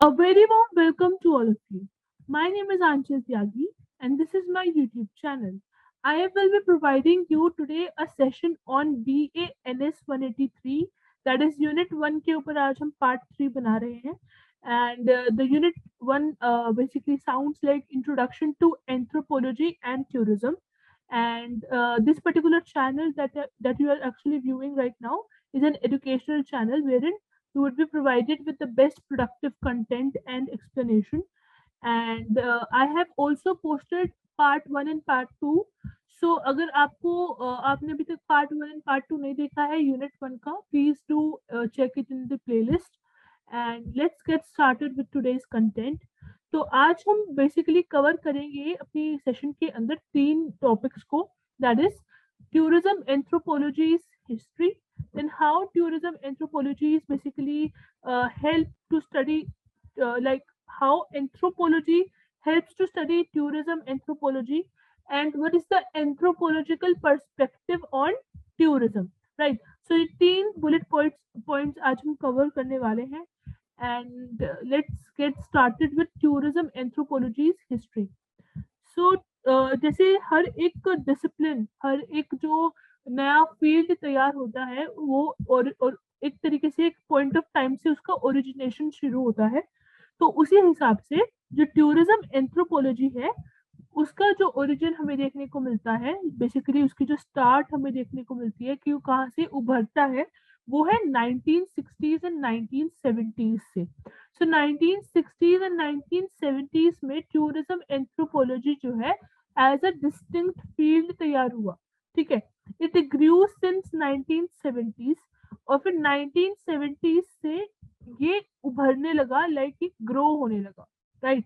A very warm welcome to all of you. My name is Anchal Tyagi and this is my YouTube channel. I will be providing you today a session on BANS 183, that is Unit 1 के ऊपर आज हम Part 3 बना रहे हैं. And the Unit 1 basically sounds like Introduction to Anthropology and Tourism. And this particular channel that you are actually viewing right now is an educational channel wherein you would be provided with the best productive content and explanation. And I have also posted part 1 and part 2. So अगर आपको आपने अभी तक part 1 and part 2 नहीं देखा है unit 1 का, please do check it in the playlist. And let's get started with today's content. तो आज हम बेसिकली कवर करेंगे अपनी सेशन के अंदर 3 टॉपिक्स को, that is tourism anthropology's history, then how tourism anthropology is basically help to study like how anthropology helps to study tourism anthropology, and what is the anthropological perspective on tourism, right? So ये 3 bullet points आज हम cover करने वाले हैं. And let's get started with tourism anthropology's history. सो जैसे हर एक discipline, हर एक जो नया फील्ड तैयार होता है वो और एक तरीके से एक पॉइंट ऑफ टाइम से उसका ओरिजिनेशन शुरू होता है. तो उसी हिसाब से जो टूरिज्म एंथ्रोपोलॉजी है उसका जो ओरिजिन हमें देखने को मिलता है, बेसिकली उसकी जो स्टार्ट हमें देखने को मिलती है कि वो कहाँ से उभरता है, वो है 1960s एंड 1970s से. सो 1960s एंड 1970s में टूरिज्म एंथ्रोपोलॉजी जो है एज अ डिस्टिंक्ट फील्ड तैयार हुआ. ठीक है, इट ग्रू सिंस 1970s और फिर 1970s से ये उभरने लगा, लाइक ये ग्रो होने लगा, राइट?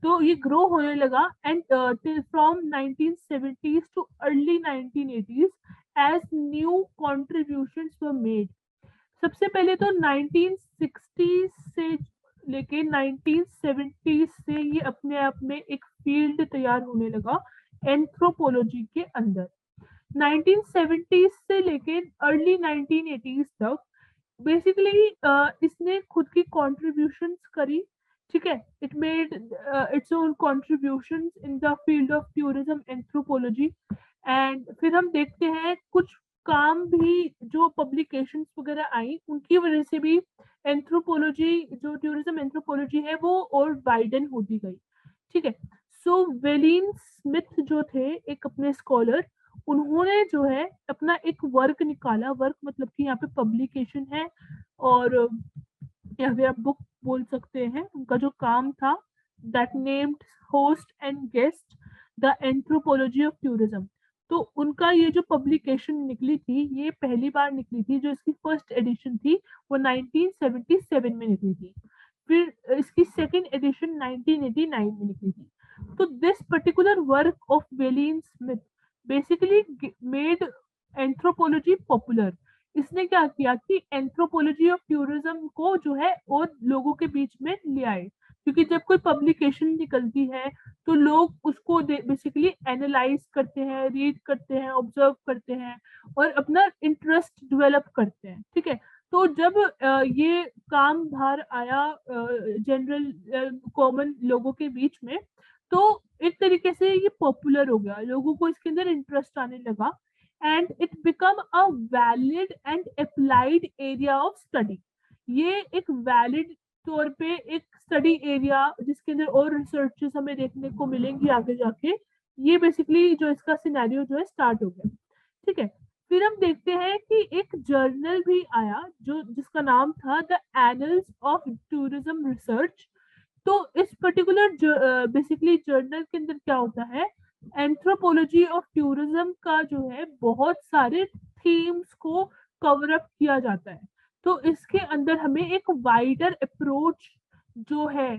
तो ये ग्रो होने लगा and till from 1970s to early 1980s as new contributions were made. सबसे पहले तो 1960s से लेके 1970s से ये अपने आप में एक फील्ड तैयार होने लगा एंथ्रोपोलॉजी के अंदर. 1970s से लेके अर्ली 1980s तक बेसिकली इसने खुद की कॉन्ट्रीब्यूशंस करी. ठीक है, it made its own contributions in the field of tourism anthropology. And फिर हम देखते हैं कुछ काम भी जो पब्लिकेशंस वगैरह आई उनकी वजह से भी एंथ्रोपोलॉजी, जो टूरिज्म एंथ्रोपोलॉजी है वो और वाइडन होती गई. ठीक है, सो वेलिन स्मिथ जो थे एक अपने स्कॉलर, उन्होंने जो है अपना एक वर्क निकाला. वर्क मतलब कि यहाँ पे पब्लिकेशन है और या फिर आप बुक बोल सकते हैं. उनका जो काम था that named host and guest the anthropology of tourism. तो उनका ये जो पब्लिकेशन निकली थी, ये पहली बार निकली थी. जो इसकी फर्स्ट एडिशन थी वो 1977 में निकली थी. फिर इसकी सेकेंड एडिशन 1989 में निकली थी. तो this particular work of valine Smith basically made anthropology popular. इसने क्या किया कि एंथ्रोपोलॉजी ऑफ टूरिज्म को जो है और लोगों के बीच में ले आए, क्योंकि जब कोई पब्लिकेशन निकलती है तो लोग उसको बेसिकली एनालाइज करते हैं, रीड करते हैं, ऑब्जर्व करते हैं और अपना इंटरेस्ट डेवलप करते हैं. ठीक है, तो जब ये काम बाहर आया जनरल कॉमन लोगों के बीच में, तो एक तरीके से ये पॉपुलर हो गया, लोगों को इसके अंदर इंटरेस्ट आने लगा and it become a valid and applied area of study. ये एक वैलिड तौर पे एक स्टडी एरिया जिसके अंदर और रिसर्चेस हमें देखने को मिलेंगी आगे जाके, ये बेसिकली जो इसका सिनेरियो जो है स्टार्ट हो गया. ठीक है, फिर हम देखते हैं कि एक जर्नल भी आया जो जिसका नाम था the annuls of tourism research. तो इस पर्टिकुलर बेसिकली जर्नल के अंदर क्या होता है, एंथ्रोपोलॉजी ऑफ टूरिज्म का जो है बहुत सारे थीम्स को कवर अप किया जाता है. तो इसके अंदर हमें एक वाइडर अप्रोच जो है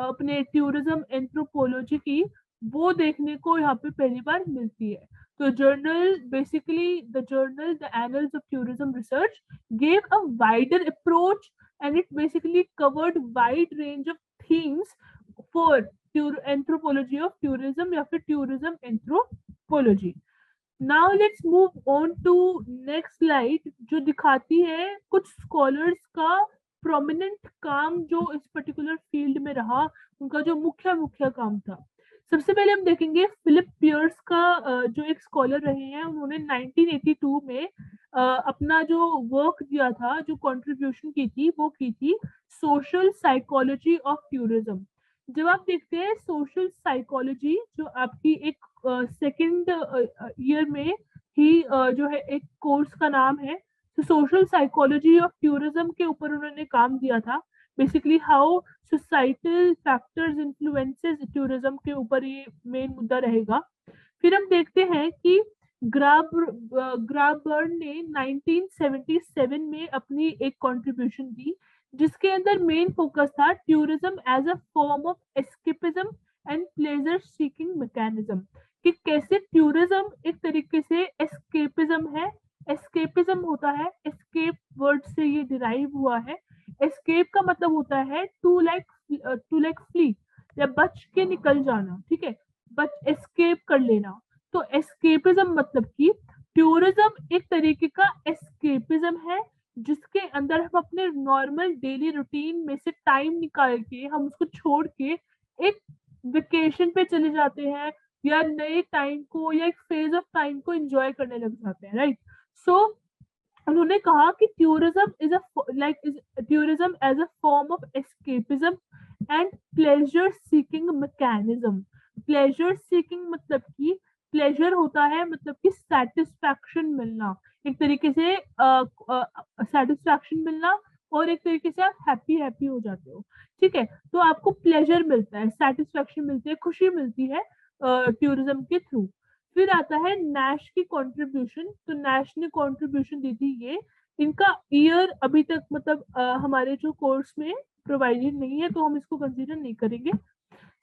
अपने टूरिज्म एंथ्रोपोलॉजी की, वो देखने को यहाँ पे पहली बार मिलती है. तो journal basically the annuls of tourism research gave a wider approach and it basically covered wide range of themes for anthropology of tourism या फिर tourism anthropology. Now let's move on to next slide जो दिखाती है कुछ scholars का prominent काम जो इस पर्टिकुलर फील्ड में रहा, उनका जो मुख्य काम था। सबसे पहले हम देखेंगे फिलिप पियर्स का, जो एक स्कॉलर रहे हैं, उन्होंने 1982 में अपना जो वर्क दिया था, जो कंट्रीब्यूशन की थी, वो की थी सोशल साइकोलॉजी ऑफ टूरिज्म। जब आप देखते हैं सोशल साइकोलॉजी, जो आपकी एक सेकेंड ईयर में ही जो है एक कोर्स का नाम है, तो सोशल साइकोलॉजी ऑफ टूरिज्म के ऊपर उन्होंने काम दिया था। Basically how societal factors influences tourism के ऊपर ये मेन मुद्दा रहेगा। फिर हम देखते हैं कि ग्राबर्न ने 1977 में अपनी एक कंट्रीब्यूशन दी, जिसके अंदर मेन फोकस था tourism as a form of escapism and pleasure seeking mechanism, कि कैसे टूरिज्म एक तरीके से एस्केपिज्म है। एस्केपिज्म होता है, एस्केप वर्ड से ये डिराइव हुआ है। एस्केप का मतलब होता है टू लाइक फ्ली, या बच के निकल जाना, ठीक है, बच एस्केप कर लेना। तो एस्केपिज्म मतलब कि टूरिज्म एक तरीके का एस्केपिज्म है, जिसके अंदर हम अपने नॉर्मल डेली रूटीन में से टाइम निकाल के, हम उसको छोड़ के एक वेकेशन पे चले जाते हैं, या नए टाइम को या एक फेज ऑफ टाइम को एंजॉय करने लग जाते हैं, राइट। सो उन्होंने कहा कि tourism as a form of escapism and pleasure seeking mechanism. Pleasure seeking मतलब कि प्लेजर होता है, मतलब कि सेटिस्फैक्शन मिलना, एक तरीके से सेटिस्फैक्शन मिलना, और एक तरीके से आप हैप्पी हैप्पी हो जाते हो, ठीक है। तो आपको प्लेजर मिलता है, सेटिस्फैक्शन मिलती है, खुशी मिलती है टूरिज्म के थ्रू। फिर आता है नैश की कंट्रीब्यूशन। तो नैश ने कंट्रीब्यूशन दी थी ये, इनका ईयर अभी तक मतलब हमारे जो कोर्स में प्रोवाइडेड नहीं है, तो हम इसको कंसीडर नहीं करेंगे।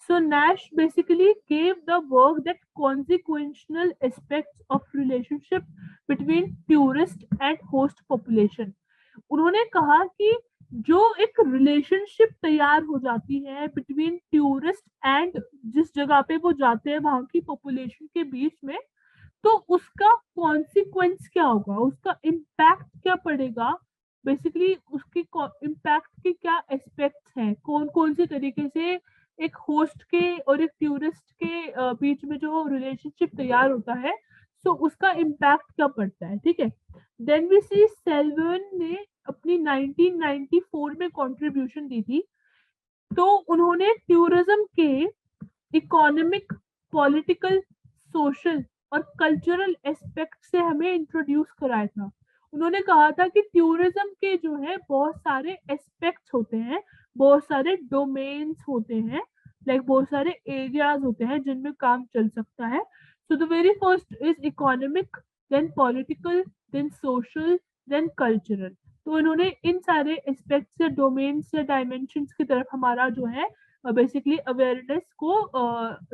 So Nash basically gave the work that consequential aspects of relationship between tourist and host population. उन्होंने कहा कि जो एक रिलेशनशिप तैयार हो जाती है बिटवीन टूरिस्ट एंड जिस जगह पे वो जाते हैं वहां की पॉपुलेशन के बीच में, तो उसका कॉन्सिक्वेंस क्या होगा, उसका इम्पैक्ट क्या पड़ेगा, बेसिकली उसकी इम्पैक्ट के क्या एस्पेक्ट्स हैं, कौन कौन से तरीके से एक होस्ट के और एक टूरिस्ट के बीच में जो रिलेशनशिप तैयार होता है, सो उसका इम्पैक्ट क्या पड़ता है, ठीक है। देन वी सी सेल्वन ने अपनी 1994 में कंट्रीब्यूशन दी थी। तो उन्होंने टूरिज्म के इकोनॉमिक, पॉलिटिकल, सोशल और कल्चरल एस्पेक्ट से हमें इंट्रोड्यूस कराया था। उन्होंने कहा था कि टूरिज्म के जो है बहुत सारे एस्पेक्ट्स होते हैं, बहुत सारे डोमेन्स होते हैं, लाइक बहुत सारे एरियाज होते हैं जिनमें काम चल सकता है। So the very first is economic, then political, then social, then cultural. तो इन्होंने इन सारे एस्पेक्ट्स या डोमेन्स या डायमेंशंस की तरफ हमारा जो है बेसिकली अवेयरनेस को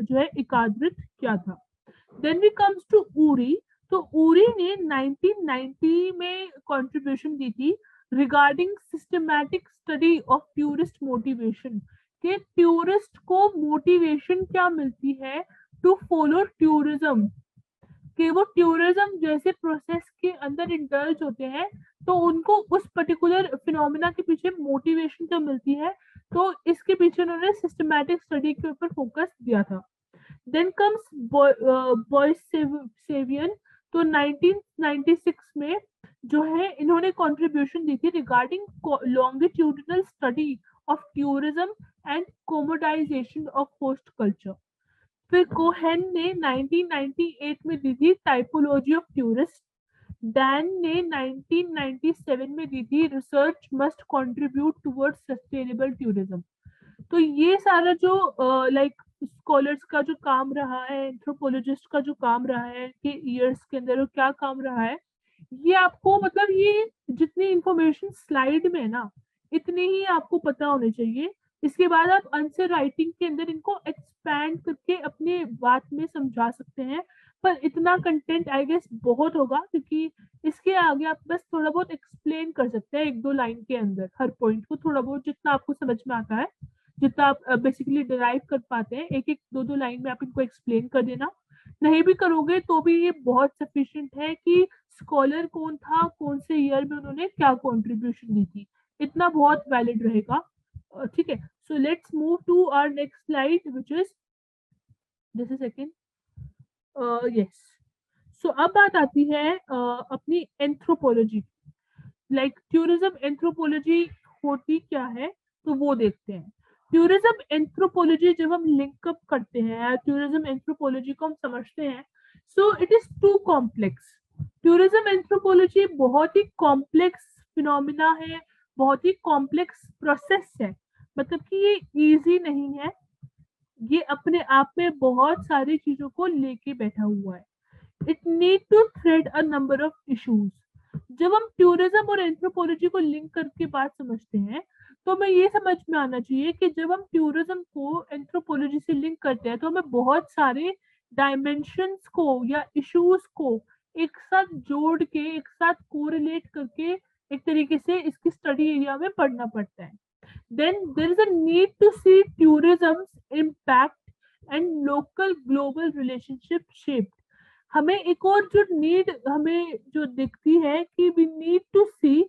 जो है एकाग्रित किया था। Then we comes to Urry. तो उरी ने 1990 में कंट्रीब्यूशन दी थी regarding systematic study of tourist motivation, कि टूरिस्ट को मोटिवेशन क्या मिलती है टू फॉलो टूरिज्म, कि वो टूरिज्म जैसे प्रोसेस के अंदर इंडल्ज होते हैं, तो उनको उस पर्टिकुलर फिनोमिना के पीछे मोटिवेशन क्या मिलती है। तो इसके पीछे उन्होंने सिस्टमैटिक स्टडी के ऊपर फोकस दिया था। Then comes Boissevain. तो 1996 में जो है इन्होंने कंट्रीब्यूशन दी थी regarding longitudinal study of tourism and commodification of host culture. फिर कोहेन ने 1998 में दी थी टाइपोलॉजी ऑफ टूरिस्ट। डैन ने 1997 में दी थी research must contribute towards sustainable tourism. तो ये सारा जो लाइक स्कॉलर्स का जो काम रहा है, एंथ्रोपोलॉजिस्ट का जो काम रहा है कि ईयर्स के अंदर क्या काम रहा है, ये आपको मतलब ये जितनी इंफॉर्मेशन स्लाइड में है ना, इतनी ही आपको पता होनी चाहिए। इसके बाद आप आंसर राइटिंग के अंदर इनको एक्सपैंड करके अपनी बात में समझा सकते हैं, पर इतना कंटेंट आई गेस बहुत होगा, क्योंकि इसके आगे आप बस थोड़ा बहुत एक्सप्लेन कर सकते हैं एक दो लाइन के अंदर हर पॉइंट को, थोड़ा बहुत जितना आपको समझ में आता है, जितना आप बेसिकली डिराइव कर पाते हैं, एक एक दो दो लाइन में आप इनको एक्सप्लेन कर देना। नहीं भी करोगे तो भी ये बहुत सफिशिएंट है कि स्कॉलर कौन था, कौन से ईयर में उन्होंने क्या कंट्रीब्यूशन दी थी, इतना बहुत वैलिड रहेगा। ठीक है, so let's move to our next slide which is just a second. Yes, so अब बात आती है अपनी एंथ्रोपोलॉजी, लाइक टूरिज्म एंथ्रोपोलॉजी होती क्या है, तो वो देखते हैं। टूरिज्म एंथ्रोपोलॉजी जब हम लिंकअप करते हैं, टूरिज्म एंथ्रोपोलॉजी को हम समझते हैं, so it is too complex. Tourism anthropology बहुत ही कॉम्प्लेक्स फिनोमिना है, बहुत ही कॉम्प्लेक्स प्रोसेस है, मतलब कि ये इजी नहीं है, ये अपने आप में बहुत सारी चीजों को लेके बैठा हुआ है। It need to thread a number of issues. जब हम टूरिज्म और एंथ्रोपोलॉजी को लिंक करके बात समझते हैं, तो हमें ये समझ में आना चाहिए कि जब हम टूरिज्म को एंथ्रोपोलॉजी से लिंक करते हैं, तो हमें बहुत सारे डायमेंशंस को या इश्यूज को एक साथ जोड़ के, एक साथ कोरिलेट करके एक तरीके से इसकी स्टडी एरिया में पढ़ना पड़ता है। Then there is a need to see tourism's impact and local global relationship shaped. हमें एक और जो नीड हमें जो दिखती है कि वी नीड टू सी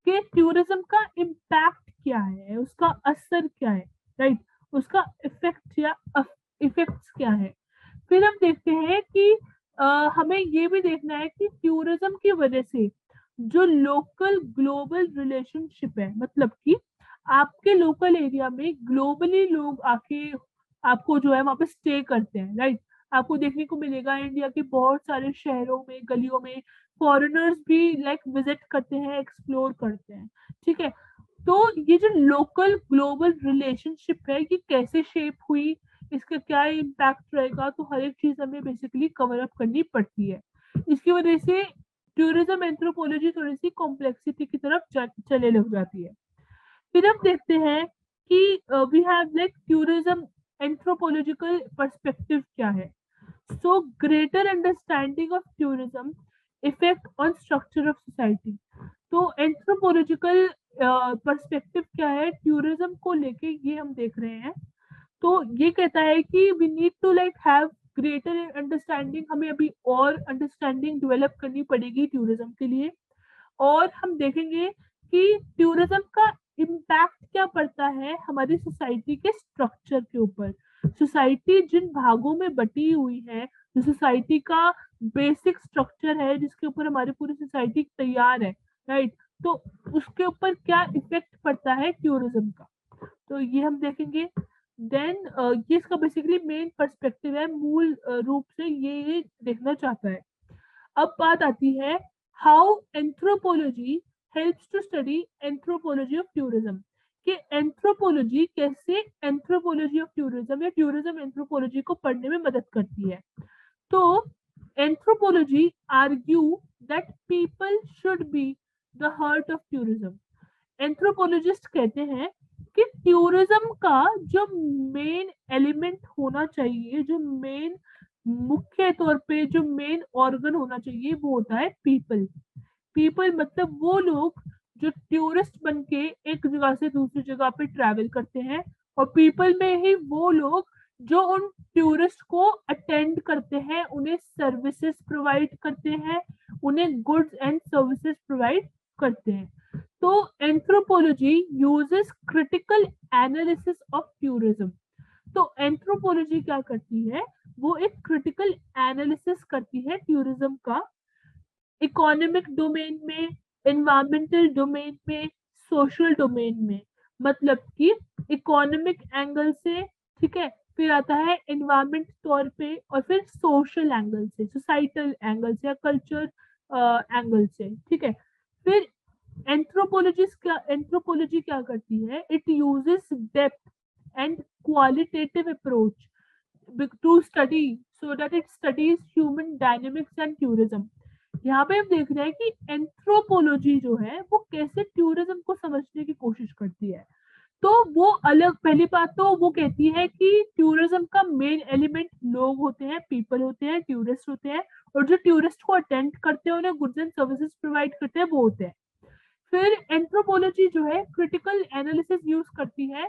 कि टूरिज्म का इम्पैक्ट क्या है, उसका असर क्या है, राइट, उसका इफेक्ट या इफेक्ट्स क्या है। फिर हम देखते हैं कि हमें ये भी देखना है कि टूरिज्म की वजह से जो लोकल ग्लोबल रिलेशनशिप है, मतलब कि आपके लोकल एरिया में ग्लोबली लोग आके आपको जो है वहां पे स्टे करते हैं, राइट। आपको देखने को मिलेगा इंडिया के बहुत सारे शहरों में, गलियों में फॉरेनर्स भी लाइक विजिट करते हैं, एक्सप्लोर करते हैं। ठीक है, तो ये जो लोकल ग्लोबल रिलेशनशिप है, ये कैसे शेप हुई, इसका क्या इम्पैक्ट रहेगा, तो हर एक चीज हमें बेसिकली कवर अप करनी पड़ती है। इसकी वजह से टूरिज्म एंथ्रोपोलॉजी थोड़ी सी कॉम्प्लेक्सिटी की तरफ चले लग जाती है। फिर हम देखते हैं कि we have like tourism anthropological perspective क्या है। So greater understanding of tourism effect on structure of society. तो एंथ्रोपोलॉजिकल पर्सपेक्टिव क्या है टूरिज्म को लेके, ये हम देख रहे हैं। तो ये कहता है कि we need to like have greater understanding, हमें अभी और अंडरस्टैंडिंग डेवलप करनी पड़ेगी टूरिज्म के लिए। और हम देखेंगे कि टूरिज्म का इम्पैक्ट क्या पड़ता है हमारी सोसाइटी के स्ट्रक्चर के ऊपर। सोसाइटी जिन भागों में बटी हुई है, जो सोसाइटी का बेसिक स्ट्रक्चर है, जिसके ऊपर हमारी पूरी सोसाइटी तैयार है, राइट, तो उसके ऊपर क्या इफेक्ट पड़ता है टूरिज्म का, तो ये हम देखेंगे। देन ये इसका बेसिकली मेन पर्सपेक्टिव है, मूल रूप से ये देखना चाहता है। अब बात आती है how anthropology helps to study anthropology of tourism, कि एंथ्रोपोलॉजी कैसे एंथ्रोपोलॉजी ऑफ टूरिज्म या टूरिज्म एंथ्रोपोलॉजी को पढ़ने में मदद करती है। तो anthropology argue that people should be the heart of tourism. Anthropologist कहते हैं कि टूरिज्म का जो मेन एलिमेंट होना चाहिए, जो मेन मुख्य तौर पे जो मेन ऑर्गन होना चाहिए, वो होता है पीपल। पीपल मतलब वो लोग जो टूरिस्ट बन के एक जगह से दूसरी जगह पे ट्रैवल करते हैं, और पीपल में ही वो लोग जो उन टूरिस्ट को अटेंड करते हैं, उन्हें सर्विसेज प्रोवाइड करते हैं, उन्हें गुड्स एंड सर्विसेज प्रोवाइड करते हैं। तो anthropology uses critical analysis of tourism. तो एंथ्रोपोलॉजी क्या करती है, वो एक क्रिटिकल एनालिसिस करती है टूरिज्म का, इकोनॉमिक डोमेन में, एनवायरमेंटल डोमेन में, सोशल डोमेन में। मतलब कि इकोनॉमिक एंगल से, ठीक है, फिर आता है एनवायरमेंट तौर पे, और फिर सोशल एंगल से, सोसाइटल एंगल से या कल्चर एंगल से, ठीक है। फिर एंथ्रोपोलॉजी क्या करती है, it uses depth and qualitative approach to study, so that it studies human dynamics and tourism. यहाँ पे हम देख रहे हैं कि एंथ्रोपोलॉजी जो है वो कैसे टूरिज्म को समझने की कोशिश करती है। तो वो अलग, पहली बात तो वो कहती है कि टूरिज्म का मेन एलिमेंट लोग होते हैं, पीपल होते हैं, टूरिस्ट होते हैं, और जो टूरिस्ट को अटेंड करते हैं, उन्हें गुड्स एंड सर्विसेज प्रोवाइड करते हैं, वो होते हैं। फिर एंथ्रोपोलॉजी जो है क्रिटिकल एनालिसिस यूज करती है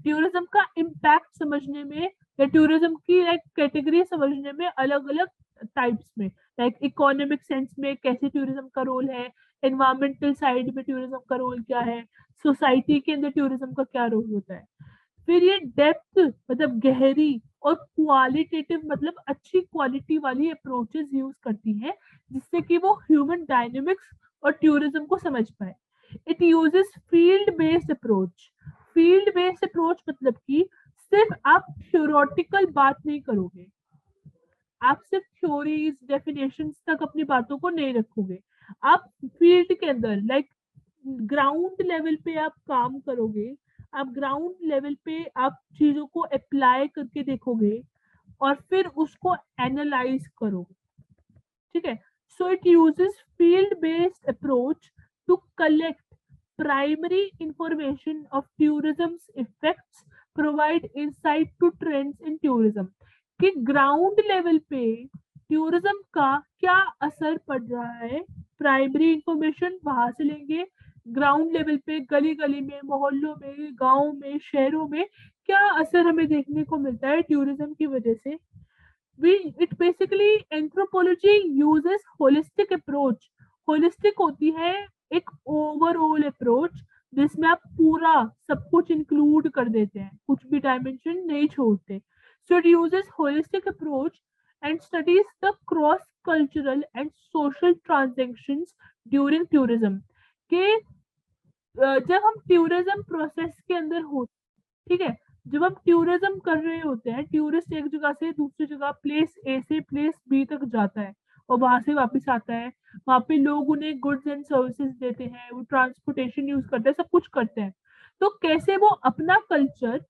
टूरिज्म का इम्पैक्ट समझने में, या टूरिज्म की लाइक कैटेगरी समझने में, अलग अलग टाइप्स में, लाइक इकोनॉमिक सेंस में कैसे टूरिज्म का रोल है, एनवायरमेंटल साइड में टूरिज्म का रोल क्या है, सोसाइटी के अंदर टूरिज्म का क्या रोल होता है। फिर ये डेप्थ मतलब गहरी और क्वालिटेटिव मतलब अच्छी क्वालिटी वाली अप्रोचेस यूज करती हैं जिससे कि वो ह्यूमन डायनेमिक्स और टूरिज्म को समझ पाए। It uses field based approach. Field based approach मतलब कि सिर्फ आप थ्योरेटिकल बात नहीं करोगे, आप सिर्फ थ्योरीज डेफिनेशंस तक अपनी बातों को नहीं रखोगे, आप फील्ड के अंदर लाइक ग्राउंड लेवल पे आप काम करोगे, आप ग्राउंड लेवल पे आप चीजों को अप्लाई करके देखोगे और फिर उसको एनालाइज करोगे। ठीक है, so it uses field based approach to collect primary information of tourism's effects, provide insight to trends in tourism। कि ग्राउंड लेवल पे टूरिज्म का क्या असर पड़ रहा है, प्राइमरी इंफॉर्मेशन वहां से लेंगे, ग्राउंड लेवल पे गली गली में, मोहल्लों में, गांव में, शहरों में क्या असर हमें देखने को मिलता है टूरिज्म की वजह से। we it basically anthropology uses holistic approach। Holistic होती है एक ओवरऑल अप्रोच जिसमें आप पूरा सब कुछ इंक्लूड कर देते हैं, कुछ भी डायमेंशन नहीं छोड़ते। सो it uses holistic approach and studies the cross cultural and social transactions during tourism. के जब हम टूरिज्म प्रोसेस के अंदर होते, ठीक है, जब हम टूरिज्म कर रहे होते हैं, टूरिस्ट एक जगह से दूसरी जगह प्लेस ए से प्लेस बी तक जाता है और वहां से वापस आता है, वहां पे लोग उन्हें गुड्स एंड सर्विसेज देते हैं, वो ट्रांसपोर्टेशन यूज करते हैं, सब कुछ करते हैं। तो कैसे वो अपना कल्चर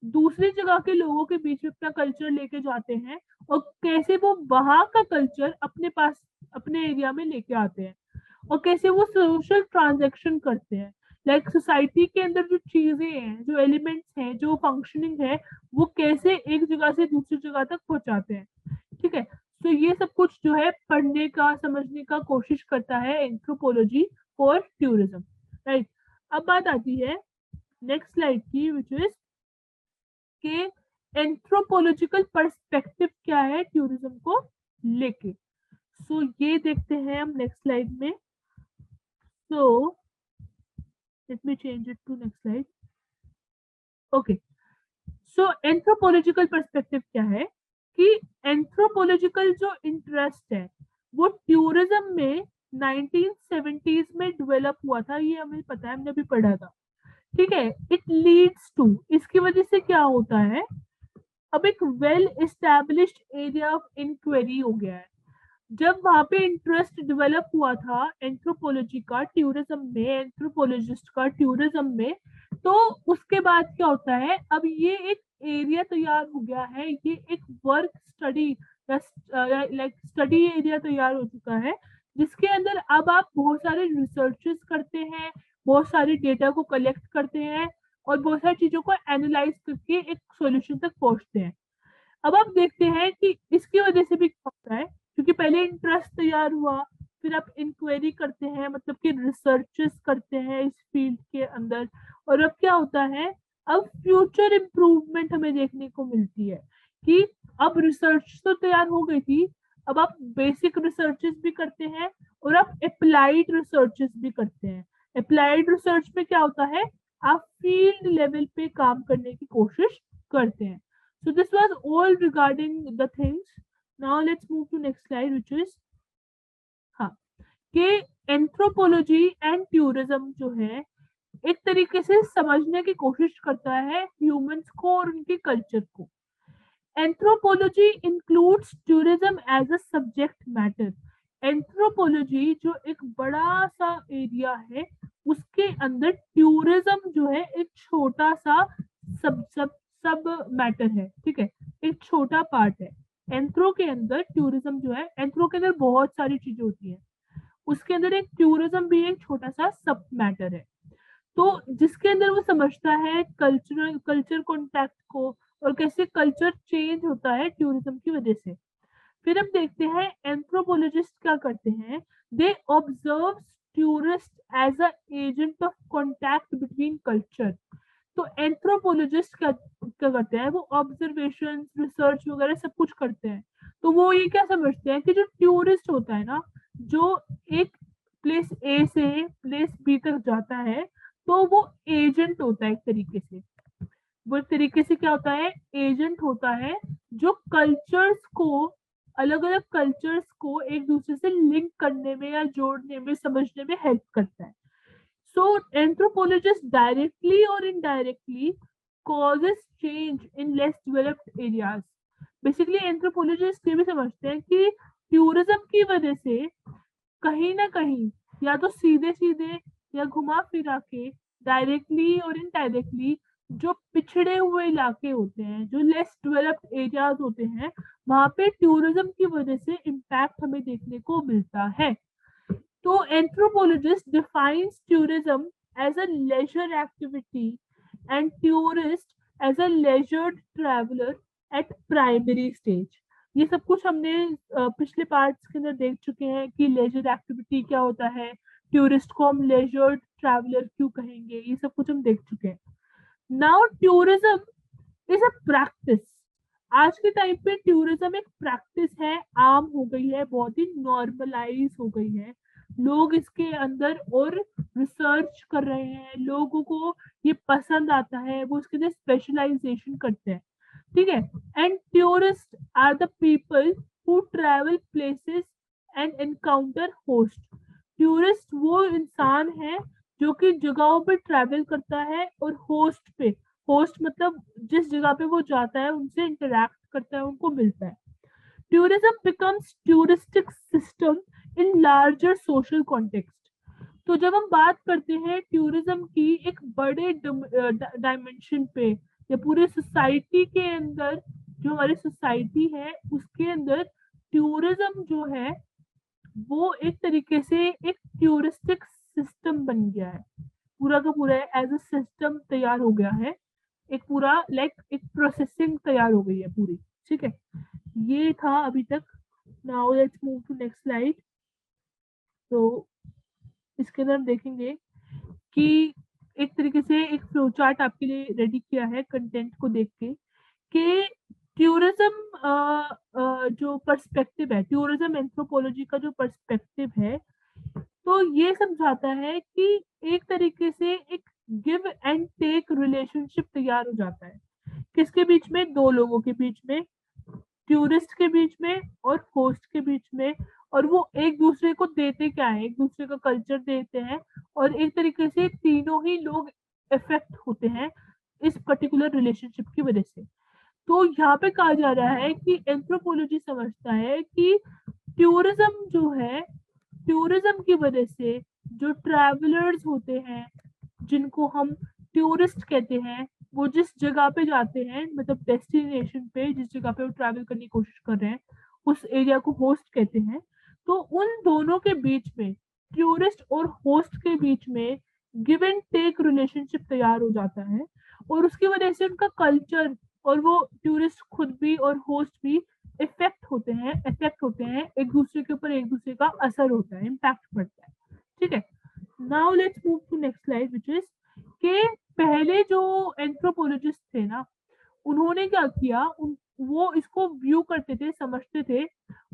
दूसरी जगह के लोगों के बीच में अपना कल्चर लेके जाते हैं और कैसे वो वहां का कल्चर अपने पास अपने एरिया में लेके आते हैं और कैसे वो सोशल ट्रांजेक्शन करते हैं। लाइक सोसाइटी के अंदर जो चीजें हैं, जो एलिमेंट्स हैं, जो फंक्शनिंग है, वो कैसे एक जगह से दूसरी जगह तक पहुंचाते हैं। ठीक है, तो ये सब कुछ जो है पढ़ने का समझने का कोशिश करता है एंथ्रोपोलॉजी फॉर टूरिज्म। राइट, अब बात आती है नेक्स्ट स्लाइड की, विच इज के एंथ्रोपोलॉजिकल पर्सपेक्टिव क्या है टूरिज्म को लेके। सो ये देखते हैं हम नेक्स्ट स्लाइड में। सो let me change it to next slide। okay, so anthropological perspective क्या है कि एंथ्रोपोलॉजिकल जो इंटरेस्ट है वो टूरिज्म में 1970s में डेवलप हुआ था, ये हमें पता है, हमने अभी पढ़ा था। ठीक है, इट लीड्स टू, इसकी वजह से क्या होता है, अब एक well established area of inquiry हो गया है। जब वहां पे इंटरेस्ट डेवलप हुआ था एंथ्रोपोलॉजी का टूरिज्म में, एंथ्रोपोलॉजिस्ट का टूरिज्म में, तो उसके बाद क्या होता है, अब ये एक एरिया तैयार हो गया है, ये एक work study like study area तैयार हो चुका है जिसके अंदर अब आप बहुत सारे रिसर्चेस करते हैं, बहुत सारे डेटा को कलेक्ट करते हैं और बहुत सारी चीजों को एनालाइज करके एक सॉल्यूशन तक पहुंचते हैं। अब आप देखते हैं कि इसकी वजह से भी क्या होता है, क्योंकि पहले इंटरेस्ट तैयार हुआ, फिर आप इंक्वायरी करते हैं मतलब कि रिसर्चेस करते हैं इस फील्ड के अंदर, और अब क्या होता है, अब फ्यूचर इम्प्रूवमेंट हमें देखने को मिलती है कि अब रिसर्च तो तैयार हो गई थी, अब आप बेसिक रिसर्चेस भी करते हैं और आप अप्लाइड रिसर्चेस भी करते हैं। अप्लाइड रिसर्च में क्या होता है, आप फील्ड लेवल पे काम करने की कोशिश करते हैं। So this was all regarding the things। Now let's move to next slide, which is हाँ, कि एंथ्रोपोलॉजी एंड टूरिज्म जो है एक तरीके से समझने की कोशिश करता है ह्यूमंस को और उनके कल्चर को। Anthropology includes tourism as a subject matter. Anthropology जो एक बड़ा सा एरिया है उसके अंदर टूरिज्म जो है एक छोटा सा सब सब सब मैटर है। ठीक है, एक छोटा पार्ट है एंथ्रो के अंदर। टूरिज्म जो है, एंथ्रो के अंदर बहुत सारी चीजें होती है, उसके अंदर एक टूरिज्म भी एक छोटा सा सब मैटर है। तो जिसके अंदर वो समझता है कल्चर कॉन्टैक्ट को और कैसे कल्चर चेंज होता है टूरिज्म की वजह से। फिर हम देखते हैं एंथ्रोपोलॉजिस्ट क्या करते हैं, they observe tourist as a agent of contact between culture. तो एंथ्रोपोलॉजिस्ट क्या क्या करते हैं, वो ऑब्जर्वेशन रिसर्च वगैरह सब कुछ करते हैं। तो वो ये क्या समझते हैं कि जो टूरिस्ट होता है ना, जो एक प्लेस ए से प्लेस बी तक जाता है तो वो एजेंट होता है एक तरीके से। वो एक तरीके से क्या होता है, एजेंट होता है जो कल्चर्स को, अलग अलग कल्चर्स को एक दूसरे से लिंक करने में या जोड़ने में, समझने में हेल्प करता है। So anthropologists directly or indirectly causes change in less developed areas. Basically anthropologists ये भी समझते हैं कि टूरिज्म की वजह से कहीं ना कहीं, या तो सीधे सीधे या घुमा फिरा के, डायरेक्टली और इनडायरेक्टली, जो पिछड़े हुए इलाके होते हैं, जो लेस डेवलप्ड एरियाज होते हैं, वहां पे टूरिज्म की वजह से इम्पैक्ट हमें देखने को मिलता है। तो anthropologist defines tourism as a leisure activity and tourist as a leisured traveler at primary stage. ये सब कुछ हमने पिछले पार्ट्स के अंदर देख चुके हैं कि लेजर एक्टिविटी क्या होता है, टूरिस्ट को हम लेजर्ड ट्रैवलर क्यों कहेंगे, ये सब कुछ हम देख चुके हैं। Now tourism is a practice. आज के टाइम पे टूरिज्म एक प्रैक्टिस है, आम हो गई है, बहुत ही नॉर्मलाइज हो गई है। लोग इसके अंदर और रिसर्च कर रहे हैं, लोगों को ये पसंद आता है, वो इसके अंदर स्पेशलाइजेशन करते हैं, ठीक है। And tourist are the people who travel places and encounter host. Tourist वो इंसान है जो कि जगहों पे ट्रैवल करता है और होस्ट पे, होस्ट मतलब जिस जगह पे वो जाता है उनसे इंटरेक्ट करता है, उनको मिलता है। Tourism becomes touristic system in larger social context. तो जब हम बात करते हैं टूरिज्म की एक बड़े डायमेंशन पे, या पूरे सोसाइटी के अंदर, जो हमारी सोसाइटी है उसके अंदर टूरिज्म जो है वो एक तरीके से एक टूरिस्टिक सिस्टम बन गया है, पूरा का पूरा एज अ सिस्टम तैयार हो गया है, एक पूरा एक प्रोसेसिंग तैयार हो गई है पूरी, ठीक है। ये था अभी तक। Now let's move to next slide. तो इसके अंदर हम देखेंगे कि एक तरीके से एक फ्लो चार्ट आपके लिए रेडी किया है कंटेंट को देख के, कि टूरिज्म जो पर्सपेक्टिव है, टूरिज्म एंथ्रोपोलॉजी का जो पर्सपेक्टिव है, तो ये समझाता है कि एक तरीके से एक गिव एंड टेक रिलेशनशिप तैयार हो जाता है। किसके बीच में? दो लोगों के बीच में, टूरिस्ट के बीच में और होस्ट के बीच में। और वो एक दूसरे को देते क्या है, एक दूसरे का कल्चर देते हैं, और एक तरीके से तीनों ही लोग इफेक्ट होते हैं इस पर्टिकुलर रिलेशनशिप की वजह से। तो यहाँ पे कहा जा रहा है कि एंथ्रोपोलॉजी समझता है कि टूरिज्म जो है, टूरिज्म की वजह से जो ट्रैवलर्स होते हैं, जिनको हम टूरिस्ट कहते हैं, वो जिस जगह पे जाते हैं, मतलब डेस्टिनेशन पे जिस जगह पे वो ट्रैवल करने की कोशिश कर रहे हैं, उस एरिया को होस्ट कहते हैं। तो उन दोनों के बीच में, टूरिस्ट और होस्ट के बीच में गिव एंड टेक रिलेशनशिप तैयार हो जाता है, और उसकी वजह से उनका कल्चर और वो टूरिस्ट खुद भी और होस्ट भी इफेक्ट होते हैं एक दूसरे के ऊपर, एक दूसरे का असर होता है, इम्पैक्ट पड़ता है, ठीक है। Now let's move to next slide which is के पहले जो एंथ्रोपोलॉजिस्ट थे ना, उन्होंने क्या किया, वो इसको व्यू करते थे, समझते थे,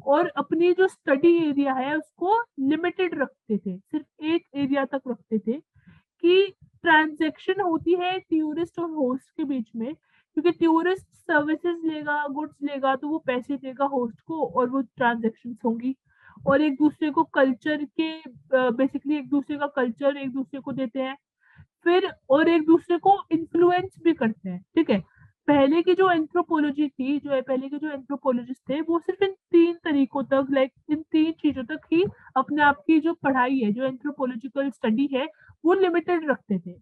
और अपनी जो स्टडी एरिया है उसको लिमिटेड रखते थे, सिर्फ एक एरिया तक रखते थे कि ट्रांजैक्शन होती है टूरिस्ट और होस्ट के बीच में, क्योंकि टूरिस्ट सर्विसेज लेगा, गुड्स लेगा, तो वो पैसे देगा होस्ट को और वो ट्रांजैक्शन होंगी, और एक दूसरे को कल्चर के, बेसिकली एक दूसरे का कल्चर एक दूसरे को देते हैं, फिर और एक दूसरे को इन्फ्लुएंस भी करते हैं, ठीक है। पहले की जो एंथ्रोपोलॉजी थी, जो है पहले के जो एंथ्रोपोलॉजिस्ट थे, वो सिर्फ इन तीन तरीकों तक, इन तीन चीजों तक ही अपने आप की जो पढ़ाई है, जो एंथ्रोपोलॉजिकल स्टडी है, वो लिमिटेड रखते थे।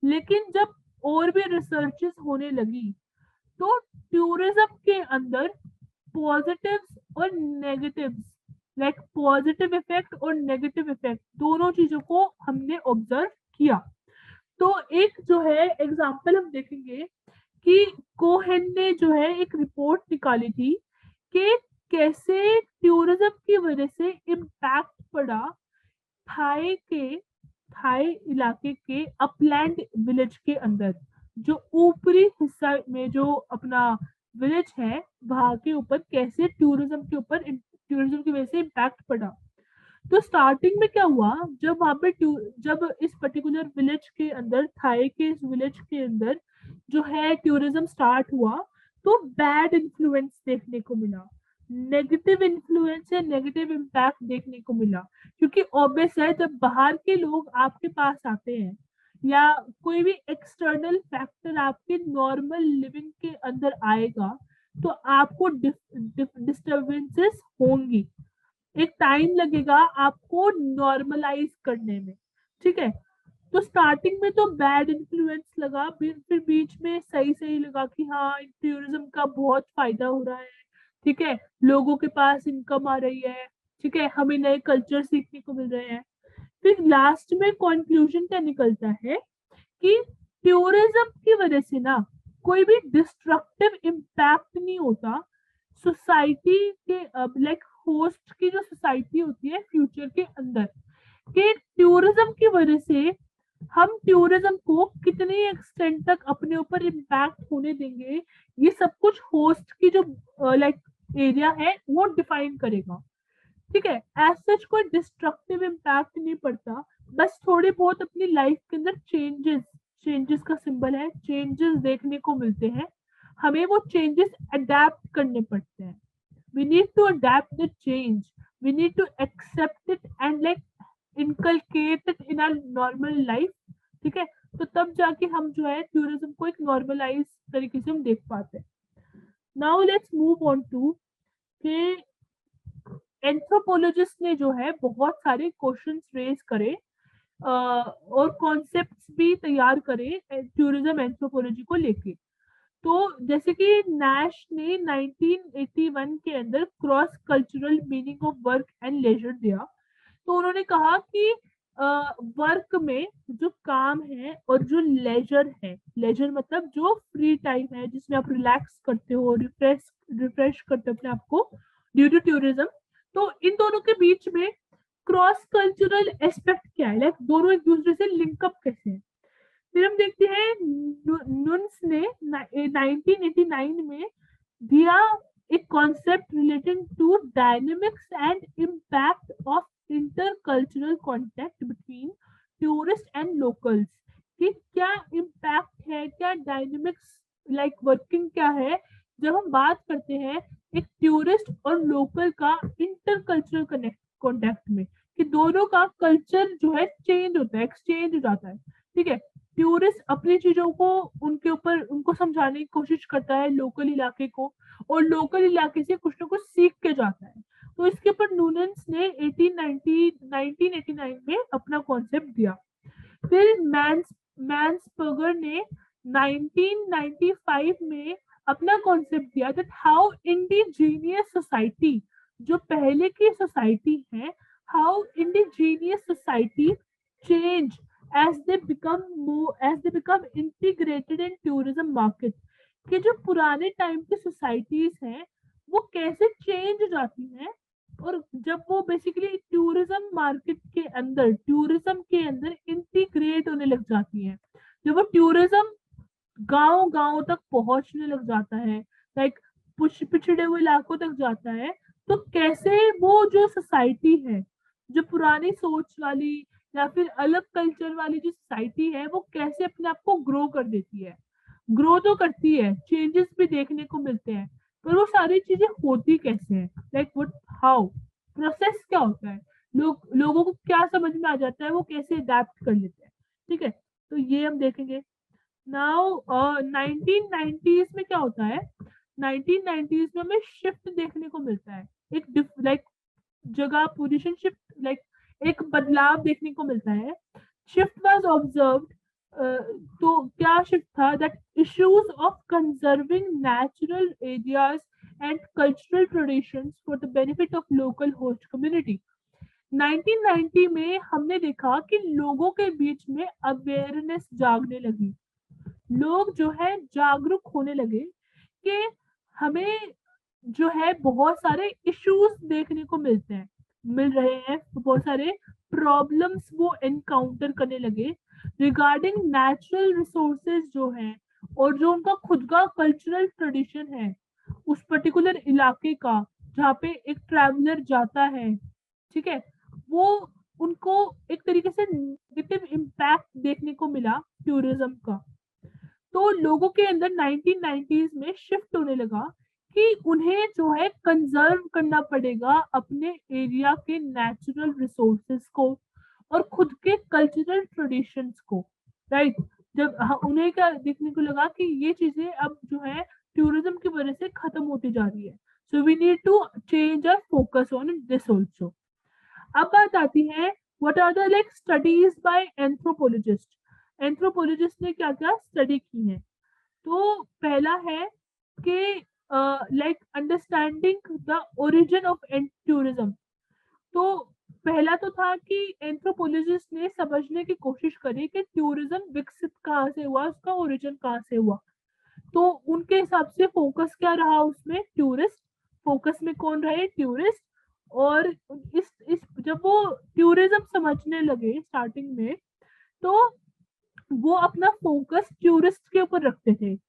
लेकिन जब और भी रिसर्चेस होने लगी, तो टूरिज्म के अंदर पॉजिटिव्स और नेगेटिव्स, पॉजिटिव इफेक्ट और नेगेटिव इफेक्ट, दोनों चीजों को हमने ऑब्जर्व किया। तो एक जो है एग्जाम्पल हम देखेंगे कि कोहेन ने जो है एक रिपोर्ट निकाली थी कि कैसे टूरिज्म की वजह से इम्पैक्ट पड़ा थाई इलाके के अपलैंड विलेज के अंदर, जो ऊपरी हिस्सा में जो अपना विलेज है, वहां के ऊपर कैसे टूरिज्म की वजह से इम्पैक्ट पड़ा। तो स्टार्टिंग में क्या हुआ, जब वहां पे जब इस पर्टिकुलर विलेज के अंदर, थाई के इस विलेज के अंदर जो है टूरिज्म स्टार्ट हुआ, तो बैड इन्फ्लुएंस देखने को मिला, नेगेटिव इन्फ्लुएंस या नेगेटिव इम्पैक्ट देखने को मिला। क्योंकि ऑब्वियस है, जब बाहर के लोग आपके पास आते हैं या कोई भी एक्सटर्नल फैक्टर आपके नॉर्मल लिविंग के अंदर आएगा, तो आपको डिस्टर्बेंसेस होंगी, एक टाइम लगेगा आपको नॉर्मलाइज करने में। ठीक है, तो स्टार्टिंग में तो बैड इन्फ्लुएंस लगा, फिर बीच में सही सही लगा कि हाँ टूरिज्म का बहुत फायदा हो रहा है। ठीक है, लोगों के पास इनकम आ रही है। ठीक है, हमें नए कल्चर सीखने को मिल रहे हैं। फिर लास्ट में कंक्लूजन क्या निकलता है कि टूरिज्म की वजह से ना कोई भी डिस्ट्रक्टिव इम्पैक्ट नहीं होता सोसाइटी के, लाइक होस्ट की जो सोसाइटी होती है फ्यूचर के अंदर, कि टूरिज्म की वजह से हम टूरिज्म को कितने एक्सटेंट तक अपने ऊपर इम्पैक्ट होने देंगे, ये सब कुछ होस्ट की जो लाइक एरिया है वो डिफाइन करेगा। ठीक है, एज सच कोई डिस्ट्रक्टिव इम्पैक्ट नहीं पड़ता, बस थोड़े बहुत अपनी लाइफ के अंदर चेंजेस, चेंजेस का सिंबल है, चेंजेस देखने को मिलते हैं, हमें वो चेंजेस अडेप्ट करने पड़ते हैं। we need to adapt the change, we need to accept it and like inculcate it in our normal life। ठीक है, तो तब जाके हम जो है टूरिज्म को एक नॉर्मलाइज तरीके से हम देख पाते हैं। Now let's move on to कि एंथ्रोपोलॉजिस्ट ने जो है बहुत सारे क्वेश्चंस रेज करे और कॉन्सेप्ट्स भी तैयार करे टूरिज्म एंथ्रोपोलॉजी को लेके। तो जैसे कि नैश ने 1981 के अंदर cross cultural meaning of work and leisure दिया। तो उन्होंने कहा कि वर्क में जो काम है और जो लेजर है, लेजर मतलब जो फ्री टाइम है जिसमें आप रिलैक्स करते हो, रिफ्रेश करते हो अपने आप को ड्यू टू टूरिज्म, तो इन दोनों के बीच में क्रॉस कल्चरल एस्पेक्ट क्या है, लाइक दोनों एक दूसरे से लिंकअप कैसे है। फिर हम देखते हैं नुन्स ने 1989 में दिया एक concept relating to dynamics and impact of intercultural contact between tourist and locals, कि क्या इम्पैक्ट है, क्या डायनेमिक्स लाइक वर्किंग क्या है जब हम बात करते हैं एक टूरिस्ट और लोकल का इंटरकल्चरल कनेक्ट कॉन्टेक्ट में, कि दोनों का कल्चर जो है चेंज होता है, एक्सचेंज हो जाता है। ठीक है, टूरिस्ट अपनी चीजों को उनके ऊपर उनको समझाने की कोशिश करता है लोकल इलाके को, और लोकल इलाके से कुछ ना कुछ सीख के जाता है। तो इसके ऊपर नूनेंस ने 1989 में अपना कॉन्सेप्ट दिया। फिर मैन्सबर्गर ने 1995 में अपना कॉन्सेप्ट दिया दैट हाउ इंडिजीनियस सोसाइटी, जो पहले की सोसाइटी है, how indigenous society change as they become integrated in tourism market, कि जो पुराने टाइम की सोसाइटीज हैं वो कैसे चेंज हो जाती हैं, और जब वो बेसिकली टूरिज्म के अंदर इंटीग्रेट होने लग जाती हैं, जब वो टूरिज्म गांव गांव तक पहुंचने लग जाता है, लाइक पिछड़े हुए इलाकों तक जाता है, तो कैसे वो जो सोसाइटी है, जो पुरानी सोच वाली या फिर अलग कल्चर वाली जो सोसाइटी है, वो कैसे अपने आप को ग्रो कर देती है। ग्रो तो करती है, चेंजेस भी देखने को मिलते हैं, पर वो सारी चीजें होती कैसे हैं, लाइक व्हाट, हाउ, प्रोसेस क्या होता है, लोगों को क्या समझ में आ जाता है, वो कैसे अडेप्ट कर लेते हैं। ठीक है, तो ये हम देखेंगे। नाउ 1990s में क्या होता है, 1990s में हमें शिफ्ट देखने को मिलता है, एक लाइक जगह पोजीशन शिफ्ट, लाइक एक बदलाव देखने को मिलता है। शिफ्ट वाज ऑब्जर्व्ड, तो क्या शिफ्ट था, that issues of conserving natural areas and cultural traditions for the benefit of local host community. 1990 में हमने देखा कि लोगों के बीच में अवेयरनेस जागने लगी, लोग जो है जागरूक होने लगे कि हमें जो है बहुत सारे इश्यूज देखने को मिल रहे हैं, बहुत सारे प्रॉब्लम्स वो एनकाउंटर करने लगे रिगार्डिंग नेचुरल रिसोर्सेज जो हैं, और जो उनका खुद का कल्चरल ट्रेडिशन है उस पर्टिकुलर इलाके का, जहाँ पे एक ट्रैवलर जाता है। ठीक है, वो उनको एक तरीके से नेगेटिव इम्पैक्ट देखने को मिला टूरिज्म का। तो लोगों के अंदर 1990s में शिफ्ट होने लगा कि उन्हें जो है कंजर्व करना पड़ेगा अपने एरिया के नेचुरल रिसोर्सेज को और खुद के कल्चरल ट्रेडिशंस को, राइट। जब उन्हें क्या देखने को लगा कि ये चीजें अब जो है टूरिज्म की वजह से खत्म होती जा रही है, so we need to change our focus on this also. अब बात आती है what are the like studies by anthropologist. Anthropologist ने क्या क्या स्टडी की है। तो पहला है कि like understanding the origin of tourism. तो पहला तो था कि एंथ्रोपोलॉजिस्ट ने समझने की कोशिश करी कि टूरिज्म विकसित कहाँ से हुआ, उसका ओरिजिन कहाँ से हुआ। तो उनके हिसाब से फोकस क्या रहा उसमें, टूरिस्ट। फोकस में कौन रहे, टूरिस्ट। और इस जब वो टूरिज्म समझने लगे स्टार्टिंग में, तो वो अपना फोकस टूरिस्ट के ऊपर रखते थे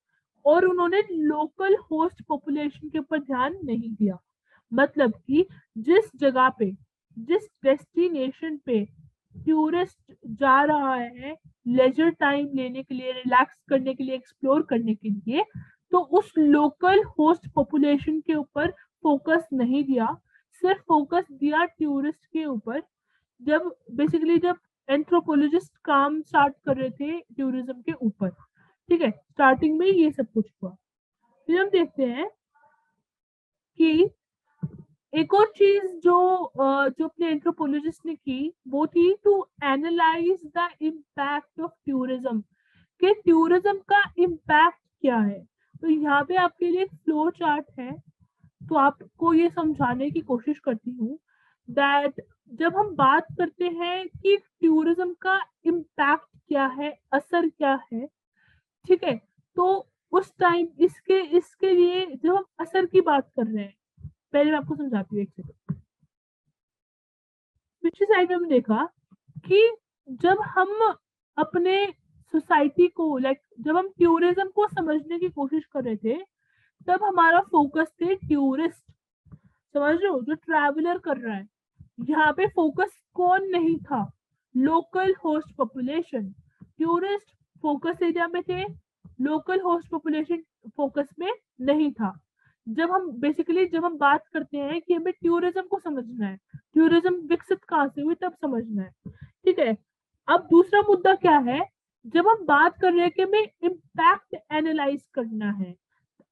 और उन्होंने लोकल होस्ट पॉपुलेशन के ऊपर ध्यान नहीं दिया। मतलब कि जिस जगह पे, जिस डेस्टिनेशन पे टूरिस्ट जा रहा है लेजर टाइम लेने के लिए, रिलैक्स करने के लिए, एक्सप्लोर करने के लिए, तो उस लोकल होस्ट पॉपुलेशन के ऊपर फोकस नहीं दिया, सिर्फ फोकस दिया टूरिस्ट के ऊपर। जब बेसिकली जब एंथ्रोपोलॉजिस्ट काम स्टार्ट कर रहे थे टूरिज्म के ऊपर, ठीक है, स्टार्टिंग में ये सब कुछ हुआ। फिर हम देखते हैं कि एक और चीज जो अपने एंथ्रोपोलॉजिस्ट ने की वो थी to analyse the impact of tourism, कि टूरिज्म का इम्पैक्ट क्या है। तो यहाँ पे आपके लिए एक फ्लो चार्ट है, तो आपको ये समझाने की कोशिश करती हूँ दैट जब हम बात करते हैं कि टूरिज्म का इम्पैक्ट क्या है, असर क्या है, ठीक है, तो उस टाइम इसके इसके लिए जब हम असर की बात कर रहे हैं, पहले मैं आपको समझाती हूँ एक सेकंड। पिछली साइड में हमने देखा कि जब हम अपने सोसाइटी को लाइक जब हम टूरिज्म को समझने की कोशिश कर रहे थे, तब हमारा फोकस थे टूरिस्ट, समझ रहे हो, जो ट्रैवलर कर रहा है। यहाँ पे फोकस कौन नहीं था, local host population. Tourist focus area में थे, लोकल होस्ट पॉपुलेशन फोकस में नहीं था। जब हम बात करते हैं कि हमें टूरिज्म को समझना है, टूरिज्म विकसित कहाँ से हुई, तब समझना है, ठीक है। अब दूसरा मुद्दा क्या है, जब हम बात कर रहे हैं कि हमें इम्पैक्ट एनालाइज करना है,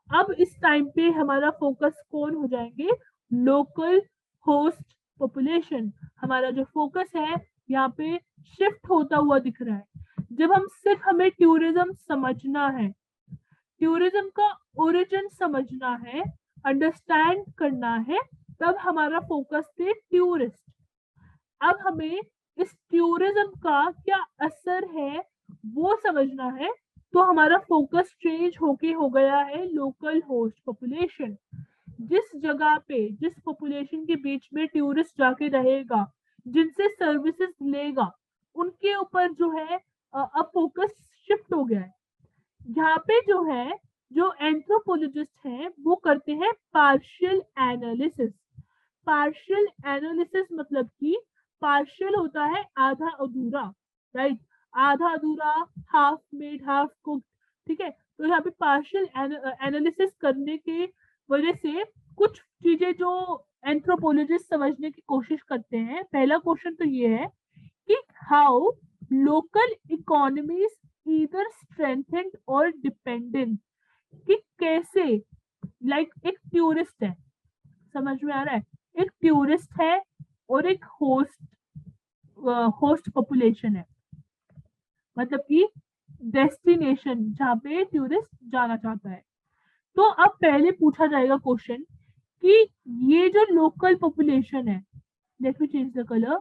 अब इस टाइम पे हमारा फोकस कौन हो जाएंगे, लोकल होस्ट पॉपुलेशन। हमारा जो फोकस है यहाँ पे शिफ्ट होता हुआ दिख रहा है। जब हम सिर्फ हमें टूरिज्म समझना है, टूरिज्म का ओरिजिन समझना है, अंडरस्टैंड करना है, तब हमारा फोकस थे टूरिस्ट। अब हमें इस टूरिज्म का क्या असर है वो समझना है, तो हमारा फोकस चेंज होके हो गया है लोकल होस्ट पॉपुलेशन। जिस जगह पे, जिस पॉपुलेशन के बीच में टूरिस्ट जाके रहेगा, जिनसे सर्विसेज लेगा, उनके ऊपर जो है अब फोकस शिफ्ट हो गया है। यहाँ पे जो है, जो एंथ्रोपोलॉजिस्ट हैं वो करते हैं पार्शियल एनालिसिस। पार्शियल एनालिसिस मतलब कि पार्शियल होता है आधा अधूरा, राइट, आधा अधूरा, हाफ मेड हाफ कुक, ठीक है। तो यहाँ पे पार्शियल एनालिसिस करने के वजह से कुछ चीजें जो एंथ्रोपोलॉजिस्ट समझने की कोशिश करते हैं, पहला क्वेश्चन तो ये है कि how local economies either strengthened और डिपेंडेंट, कि कैसे लाइक एक टूरिस्ट है, समझ में आ रहा है, एक टूरिस्ट है और एक होस्ट पॉपुलेशन है, मतलब कि डेस्टिनेशन जहाँ पे टूरिस्ट जाना चाहता है। तो अब पहले पूछा जाएगा क्वेश्चन कि ये जो लोकल पॉपुलेशन है, let me change the colour,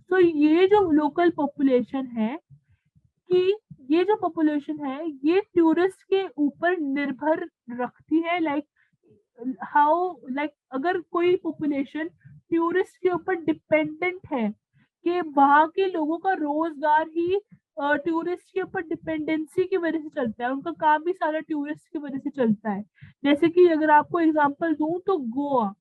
तो ये जो लोकल पॉपुलेशन है, कि ये जो पॉपुलेशन है ये टूरिस्ट के ऊपर निर्भर रखती है, लाइक हाउ लाइक अगर कोई पॉपुलेशन टूरिस्ट के ऊपर डिपेंडेंट है, कि वहां के लोगों का रोजगार ही टूरिस्ट के ऊपर डिपेंडेंसी की वजह से चलता है, उनका काम भी सारा टूरिस्ट की वजह से चलता है। जैसे कि अगर आपको एग्जांपल दूं तो गोवा,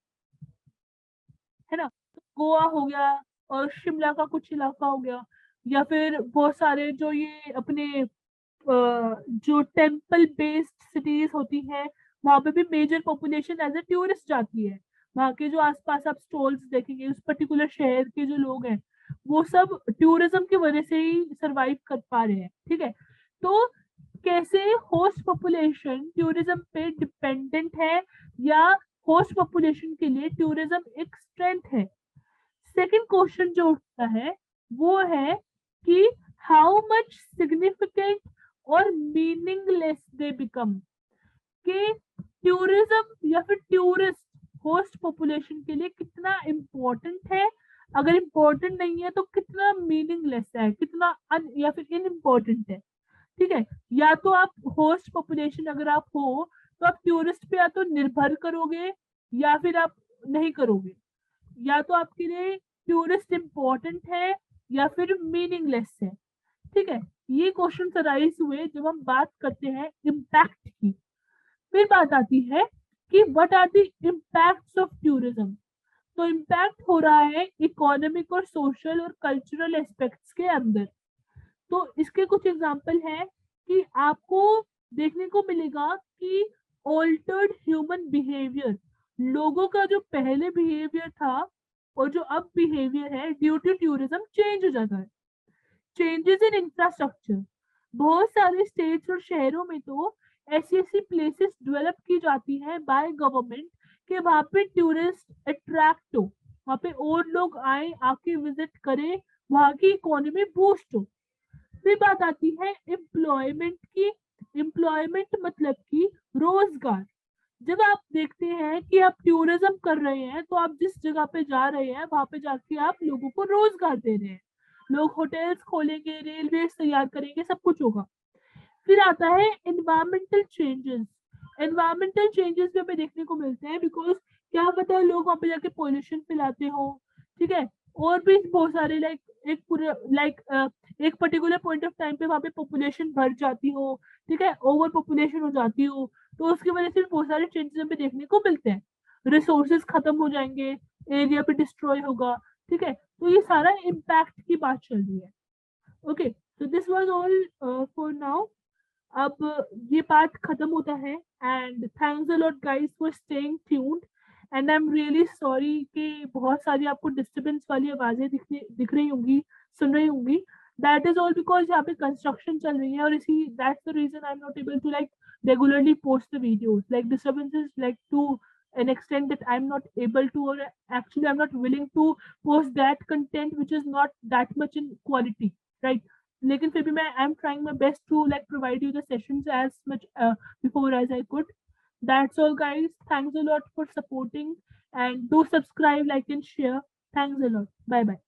है ना, तो गोवा हो गया, और शिमला का कुछ इलाका हो गया, या फिर बहुत सारे जो ये अपने जो टेम्पल बेस्ड सिटीज होती हैं, वहां पे भी major population as a tourist जाती है। वहां के जो आसपास आप स्टॉल्स देखेंगे, उस पर्टिकुलर शहर के जो लोग हैं वो सब टूरिज्म की वजह से ही सरवाइव कर पा रहे हैं। ठीक है, तो कैसे होस्ट पॉपुलेशन टूरिज्म पे डिपेंडेंट है, या होस्ट पॉपुलेशन के लिए टूरिज्म एक स्ट्रेंथ है। सेकंड क्वेश्चन जो उठता है वो है कि हाउ मच सिग्निफिकेंट और मीनिंगलेस दे बिकम, कि टूरिज्म या फिर टूरिस्ट होस्ट पॉपुलेशन के लिए कितना इम्पोर्टेंट है, अगर इम्पोर्टेंट नहीं है तो कितना मीनिंगलेस है, कितना या फिर इनइम्पोर्टेंट है। ठीक है, या तो आप होस्ट पॉपुलेशन अगर आप हो तो आप टूरिस्ट पे या तो निर्भर करोगे या फिर आप नहीं करोगे, या तो आपके लिए टूरिस्ट इम्पोर्टेंट है या फिर मीनिंगलेस है। ठीक है, ये क्वेश्चन अराइज हुए जब हम बात करते हैं इम्पैक्ट की। फिर बात आती है कि what are the impacts of tourism. तो इम्पैक्ट हो रहा है इकोनॉमिक और सोशल और कल्चरल एस्पेक्ट्स के अंदर। तो इसके कुछ एग्जाम्पल हैं कि आपको देखने को मिलेगा कि ऑल्टर्ड ह्यूमन बिहेवियर, लोगों का जो पहले बिहेवियर था और जो अब बिहेवियर है ड्यू टू टूरिज्म चेंज हो जाता है। चेंजेस इन इंफ्रास्ट्रक्चर, बहुत सारे स्टेट्स और शहरों में तो ऐसी ऐसी प्लेसेस डेवलप की जाती है बाय गवर्नमेंट कि वहां पे टूरिस्ट अट्रैक्ट हो, वहां पे और लोग आए, आके विजिट करें, वहां की इकोनॉमी बूस्ट हो। फिर बात आती है एम्प्लॉयमेंट की। एम्प्लॉयमेंट मतलब कि रोजगार। जब आप देखते हैं कि आप टूरिज्म कर रहे हैं तो आप जिस जगह पे जा रहे हैं वहां पे जाके आप लोगों को रोजगार दे रहे हैं, लोग होटल्स खोलेंगे, रेलवे तैयार करेंगे, सब कुछ होगा। फिर आता है एनवायरमेंटल चेंजेस। एनवायरमेंटल चेंजेस भी हमें देखने को मिलते हैं, बिकॉज क्या पता है लोग वहां पे जाके पॉल्यूशन फैलाते हो। ठीक है, और भी बहुत सारे लाइक एक पूरे लाइक एक पर्टिकुलर पॉइंट ऑफ टाइम पे वहां पे पॉपुलेशन बढ़ जाती हो, ठीक है, ओवर पॉपुलेशन हो जाती हो, तो उसकी वजह से बहुत सारे चेंजेस हमें देखने को मिलते हैं। रिसोर्सेज खत्म हो जाएंगे, एरिया पे डिस्ट्रॉय होगा। ठीक है, तो ये सारा इम्पैक्ट की बात चल रही है। ओके, तो this was all for now. अब ये पार्ट खत्म होता है, and thanks a lot guys for staying tuned. And I am really sorry कि बहुत सारी आपको डिस्टरबेंस वाली आवाजें दिख रही होंगी, सुन रही होंगी। दैट इज ऑल बिकॉज यहाँ पे कंस्ट्रक्शन चल रही है, और इसी that's the reason I am not able to like regularly post the videos. Like disturbances like to an extent that I'm not able to, or actually I'm not willing to post that content which is not that much in quality, right? लेकिन फिर भी मैं I am trying my best to like provide you the sessions as much before as I could. That's all guys. Thanks a lot for supporting, and do subscribe, like and share. Thanks a lot. Bye bye.